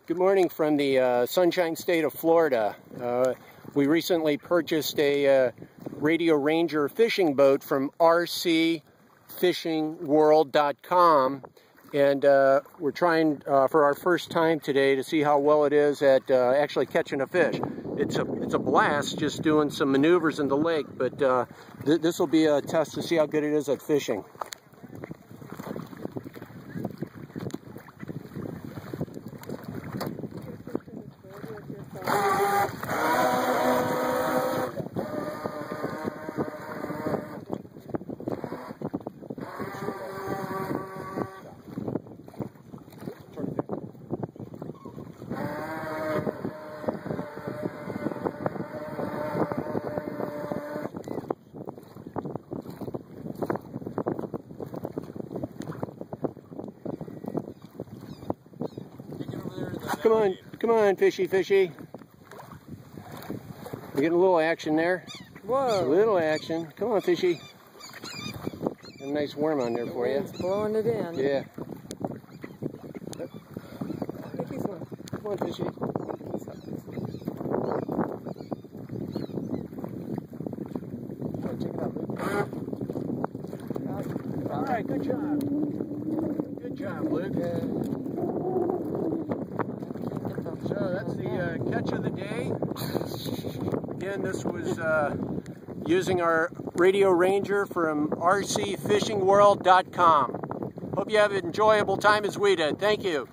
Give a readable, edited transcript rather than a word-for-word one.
Good morning from the Sunshine State of Florida. We recently purchased a Radio Ranger fishing boat from rcfishingworld.com, and we're trying for our first time today to see how well it is at actually catching a fish. It's a blast just doing some maneuvers in the lake, but this will be a test to see how good it is at fishing. Come on, fishy. We're getting a little action there. Whoa. A little action. Come on, fishy. Got a nice worm on there for you. It's blowing it in. Yeah. Come on, fishy. Check it out, Luke. All right, good job. Good job, Luke. So that's the catch of the day. Again, this was using our Radio Ranger from rcfishingworld.com. Hope you have an enjoyable time as we did. Thank you.